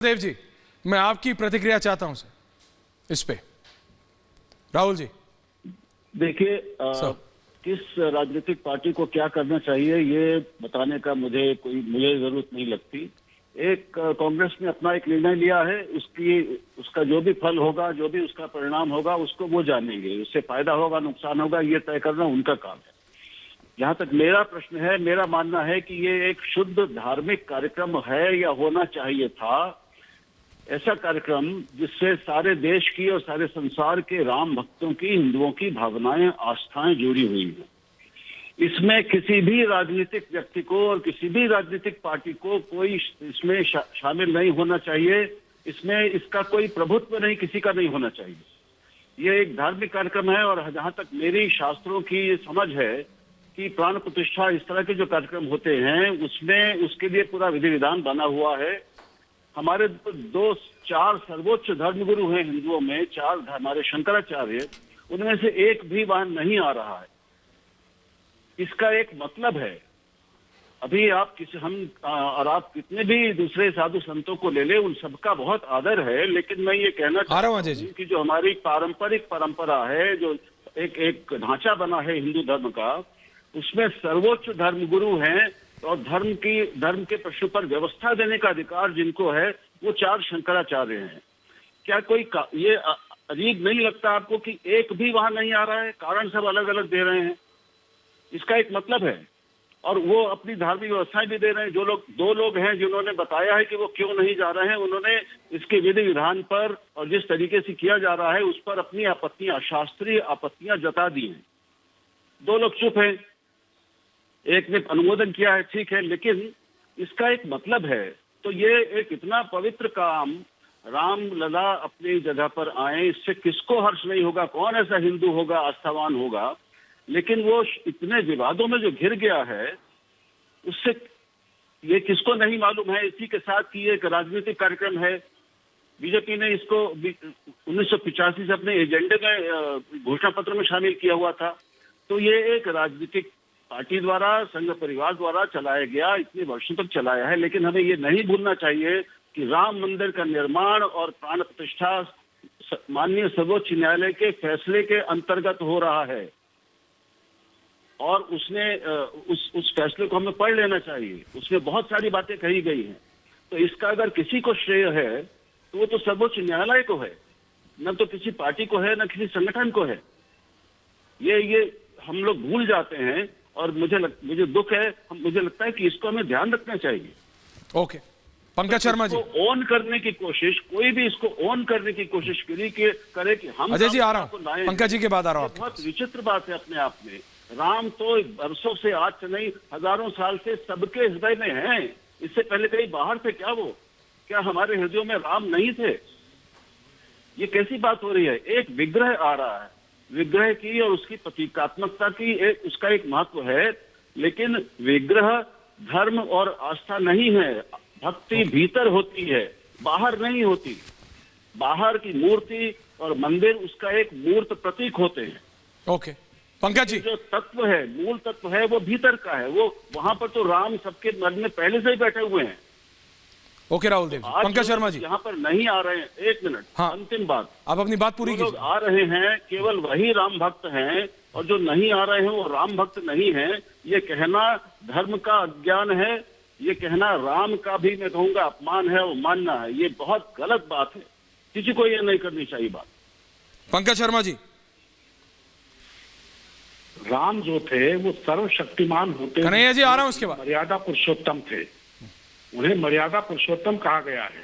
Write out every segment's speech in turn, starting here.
देव जी, मैं आपकी प्रतिक्रिया चाहता हूं सर इस पे। राहुल जी देखिए, किस राजनीतिक पार्टी को क्या करना चाहिए ये बताने का मुझे जरूरत नहीं लगती। एक कांग्रेस ने अपना एक निर्णय लिया है, उसका जो भी फल होगा, जो भी उसका परिणाम होगा, उसको वो जानेंगे। उससे फायदा होगा, नुकसान होगा, ये तय करना उनका काम है। जहां तक मेरा प्रश्न है, मेरा मानना है कि ये एक शुद्ध धार्मिक कार्यक्रम है या होना चाहिए था। ऐसा कार्यक्रम जिससे सारे देश की और सारे संसार के राम भक्तों की, हिंदुओं की भावनाएं, आस्थाएं जुड़ी हुई हैं। इसमें किसी भी राजनीतिक व्यक्ति को और किसी भी राजनीतिक पार्टी को कोई इसमें शामिल नहीं होना चाहिए। इसमें इसका कोई प्रभुत्व नहीं, किसी का नहीं होना चाहिए। ये एक धार्मिक कार्यक्रम है और जहां तक मेरी शास्त्रों की समझ है कि प्राण प्रतिष्ठा, इस तरह के जो कार्यक्रम होते हैं उसमें उसके लिए पूरा विधि विधान बना हुआ है। हमारे चार सर्वोच्च धर्मगुरु हैं हिंदुओं में, चार हमारे शंकराचार्य, उनमें से एक भी वहां नहीं आ रहा है। इसका एक मतलब है, अभी आप और आप कितने भी दूसरे साधु संतों को ले ले, उन सबका बहुत आदर है, लेकिन मैं ये कहना चाहता हूं कि जो हमारी पारंपरिक परंपरा है, जो एक ढांचा बना है हिंदू धर्म का, उसमें सर्वोच्च धर्मगुरु हैं और धर्म के प्रश्न पर व्यवस्था देने का अधिकार जिनको है, वो चार शंकराचार्य हैं। क्या ये अजीब नहीं लगता आपको कि एक भी वहां नहीं आ रहा है? कारण सब अलग अलग दे रहे हैं, इसका एक मतलब है। और वो अपनी धार्मिक व्यवस्थाएं भी दे रहे हैं। दो लोग हैं जिन्होंने बताया है कि वो क्यों नहीं जा रहे हैं। उन्होंने इसके विधि विधान पर और जिस तरीके से किया जा रहा है उस पर अपनी आपत्तियां, शास्त्रीय आपत्तियां जता दी हैं। दो लोग चुप हैं, एक ने अनुमोदन किया है, ठीक है, लेकिन इसका एक मतलब है। तो ये एक इतना पवित्र काम, राम लला अपनी जगह पर आए, इससे किसको हर्ष नहीं होगा? कौन ऐसा हिंदू होगा, आस्थावान होगा? लेकिन वो इतने विवादों में जो घिर गया है, उससे ये किसको नहीं मालूम है इसी के साथ कि ये एक राजनीतिक कार्यक्रम है। बीजेपी ने इसको 1985 से अपने एजेंडे में, घोषणा पत्र में शामिल किया हुआ था। तो ये एक राजनीतिक पार्टी द्वारा, संघ परिवार द्वारा चलाया गया, इतने वर्षों तक चलाया है। लेकिन हमें ये नहीं भूलना चाहिए कि राम मंदिर का निर्माण और प्राण प्रतिष्ठा माननीय सर्वोच्च न्यायालय के फैसले के अंतर्गत हो रहा है और उस फैसले को हमें पढ़ लेना चाहिए। उसमें बहुत सारी बातें कही गई हैं। तो इसका अगर किसी को श्रेय है तो वो तो सर्वोच्च न्यायालय को है, न तो किसी पार्टी को है, न किसी संगठन को है। ये हम लोग भूल जाते हैं और मुझे दुख है। मुझे लगता है कि इसको हमें ध्यान रखना चाहिए। ओके, पंकज शर्मा जी, ओन करने की कोशिश, कोई भी इसको ओन करने की कोशिश करे कि हम अजय जी आ रहा हूं, पंकज जी के बाद आ रहा हूं। बहुत विचित्र बात है अपने आप में। राम तो वर्षों से, आज से नहीं, हजारों साल से सबके हृदय में है। इससे पहले कहीं बाहर थे क्या वो? क्या हमारे हृदयों में राम नहीं थे? ये कैसी बात हो रही है? एक विग्रह आ रहा है, विग्रह की और उसकी प्रतीकात्मकता की उसका एक महत्व है, लेकिन विग्रह धर्म और आस्था नहीं है। भक्ति भीतर होती है, बाहर नहीं होती। बाहर की मूर्ति और मंदिर उसका एक मूर्त प्रतीक होते हैं। ओके, पंकज जी, जो तत्व है, मूल तत्व है, वो भीतर का है। वो वहां पर तो राम सबके मन में पहले से ही बैठे हुए हैं। ओके राहुल देव, पंकज शर्मा जी यहाँ पर नहीं आ रहे हैं। एक मिनट, हाँ, अंतिम बात, आप अपनी बात पूरी कीजिए। लोग आ रहे हैं केवल वही राम भक्त हैं, और जो नहीं आ रहे हैं वो राम भक्त नहीं है। ये कहना धर्म का अज्ञान है। ये कहना राम का भी, मैं कहूंगा, अपमान है और मानना है। ये बहुत गलत बात है, किसी को ये नहीं करनी चाहिए बात। पंकज शर्मा जी, राम जो थे वो सर्वशक्तिमान होते, कन्हैया जी आ रहा हूं उसके बाद, मर्यादा पुरुषोत्तम थे। उन्हें मर्यादा पुरुषोत्तम कहा गया है।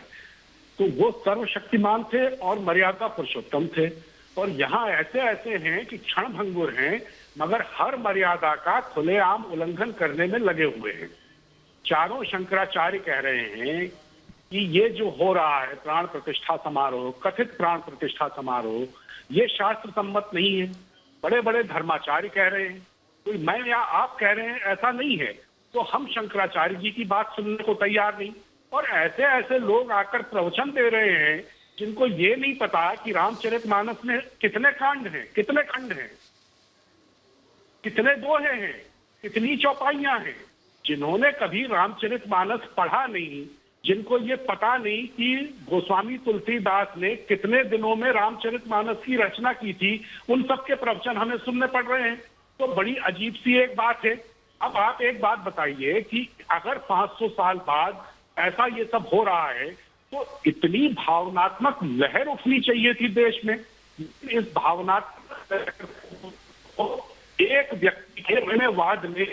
तो वो सर्वशक्तिमान थे और मर्यादा पुरुषोत्तम थे। और यहाँ ऐसे हैं कि क्षण भंगुर हैं, मगर हर मर्यादा का खुलेआम उल्लंघन करने में लगे हुए हैं। चारों शंकराचार्य कह रहे हैं कि ये जो हो रहा है प्राण प्रतिष्ठा समारोह, कथित प्राण प्रतिष्ठा समारोह, ये शास्त्र सम्मत नहीं है। बड़े बड़े धर्माचार्य कह रहे हैं, कोई मैं या आप कह रहे हैं ऐसा नहीं है। तो हम शंकराचार्य जी की बात सुनने को तैयार नहीं। और ऐसे लोग आकर प्रवचन दे रहे हैं जिनको ये नहीं पता कि रामचरितमानस में कितने कांड हैं, कितने खंड हैं, कितने दोहे हैं, कितनी चौपाइयां हैं। जिन्होंने कभी रामचरितमानस पढ़ा नहीं, जिनको ये पता नहीं कि गोस्वामी तुलसीदास ने कितने दिनों में रामचरितमानस की रचना की थी, उन सबके प्रवचन हमें सुनने पड़ रहे हैं। तो बड़ी अजीब सी एक बात है। अब आप एक बात बताइए कि अगर 500 साल बाद ऐसा ये सब हो रहा है तो इतनी भावनात्मक लहर उठनी चाहिए थी देश में। इस भावनात्मक एक व्यक्ति के मैंनेवाद ने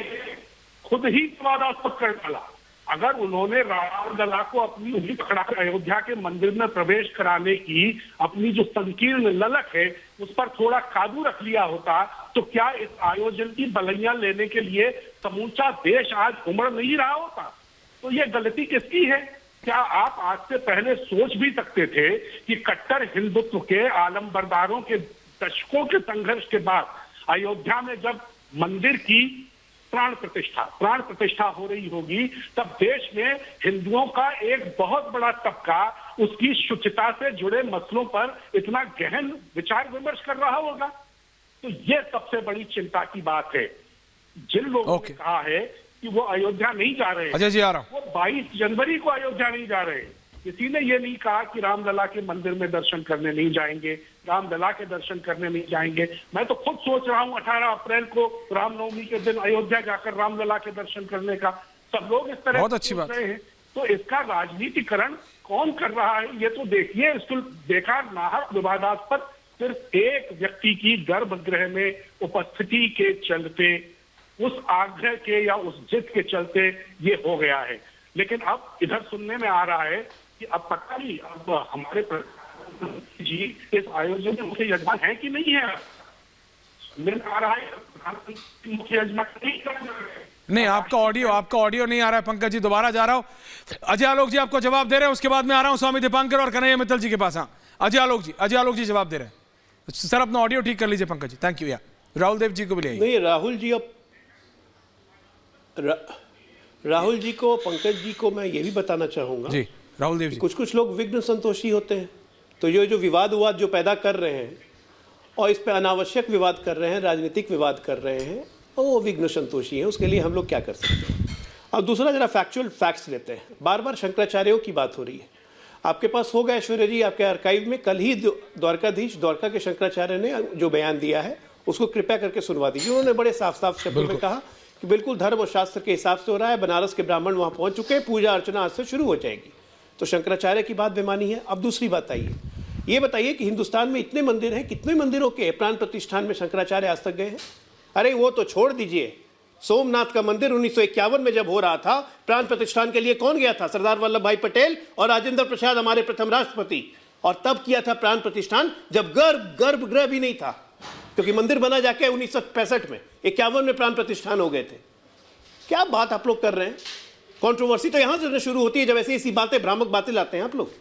खुद ही विवादास्पद कर डाला। अगर उन्होंने रामलला को अपनी उंगली पकड़ाकर अयोध्या के मंदिर में प्रवेश कराने की अपनी जो संकीर्ण ललक है उस पर थोड़ा काबू रख लिया होता तो क्या इस आयोजन की बलैया लेने के लिए समूचा देश आज उमड़ नहीं रहा होता? तो ये गलती किसकी है? क्या आप आज से पहले सोच भी सकते थे कि कट्टर हिंदुत्व के आलमबरदारों के दशकों के संघर्ष के बाद अयोध्या में जब मंदिर की प्राण प्रतिष्ठा हो रही होगी तब देश में हिंदुओं का एक बहुत बड़ा तबका उसकी शुचिता से जुड़े मसलों पर इतना गहन विचार विमर्श कर रहा होगा? तो ये सबसे बड़ी चिंता की बात है। जिन लोगों ने कहा है कि वो अयोध्या नहीं जा रहे, अजय जी आ रहा हूं, वो 22 जनवरी को अयोध्या नहीं जा रहे। किसी ने ये नहीं कहा कि रामलला के मंदिर में दर्शन करने नहीं जाएंगे, रामलला के दर्शन करने नहीं जाएंगे। मैं तो खुद सोच रहा हूँ 18 अप्रैल को रामनवमी के दिन अयोध्या जाकर रामलला के दर्शन करने का। सब लोग इस तरह बहुत अच्छी बात रहे हैं। तो इसका राजनीतिकरण कौन कर रहा है ये तो देखिए। इसको बेकार नाहक विवादास्पद सिर्फ एक व्यक्ति की गर्भगृह में उपस्थिति के चलते, उस आग्रह के या उस जिद के चलते ये हो गया है। लेकिन अब इधर सुनने में आ रहा है कि अब पता नहीं अब हमारे प्रधानमंत्री जी इस आयोजन में मुख्य यजमान है कि नहीं है। सुनने में आ रहा है प्रधानमंत्री मुख्य यजमान नहीं। आपका ऑडियो नहीं आ रहा है पंकज जी, दोबारा जा रहा हूं। अजय आलोक जी आपको जवाब दे रहे हैं, उसके बाद में आ रहा हूं स्वामी दीपांकर और कन्हैया मित्तल जी के पास। हाँ अजय आलोक जी जवाब दे रहे हैं। सर अपना ऑडियो ठीक कर लीजिए पंकज जी, थैंक यू। या राहुल देव जी को भी ले आइए। नहीं, राहुल जी को, पंकज जी को मैं ये भी बताना चाहूंगा जी, राहुल देव जी, कुछ लोग विघ्न संतोषी होते हैं। तो ये जो विवाद जो पैदा कर रहे हैं और इस पे अनावश्यक विवाद कर रहे हैं, राजनीतिक विवाद कर रहे हैं, वो विघ्न संतोषी हैं। उसके लिए हम लोग क्या कर सकते हैं? और दूसरा जरा फैक्चुअल फैक्ट्स लेते हैं। बार बार शंकराचार्यों की बात हो रही है। आपके पास होगा ऐश्वर्या जी, आपके आर्काइव में कल ही द्वारका के शंकराचार्य ने जो बयान दिया है उसको कृपया करके सुनवा दीजिए। उन्होंने बड़े साफ साफ शब्दों में कहा कि बिल्कुल धर्म और शास्त्र के हिसाब से हो रहा है। बनारस के ब्राह्मण वहां पहुंच चुके हैं, पूजा अर्चना आज से शुरू हो जाएगी। तो शंकराचार्य की बात बेमानी है। अब दूसरी बात आइए, ये बताइए कि हिंदुस्तान में इतने मंदिर हैं, कितने मंदिरों के प्राण प्रतिष्ठान में शंकराचार्य आज तक गए हैं? अरे वो तो छोड़ दीजिए, सोमनाथ का मंदिर 1951 में जब हो रहा था, प्राण प्रतिष्ठान के लिए कौन गया था? सरदार वल्लभ भाई पटेल और राजेंद्र प्रसाद, हमारे प्रथम राष्ट्रपति। और तब किया था प्राण प्रतिष्ठान जब गर्भगृह भी नहीं था, क्योंकि मंदिर बना जाके 1965 में, 51 में प्राण प्रतिष्ठान हो गए थे। क्या बात आप लोग कर रहे हैं? कंट्रोवर्सी तो यहां से शुरू होती है जब ऐसी बातें, भ्रामक बातें लाते हैं आप लोग।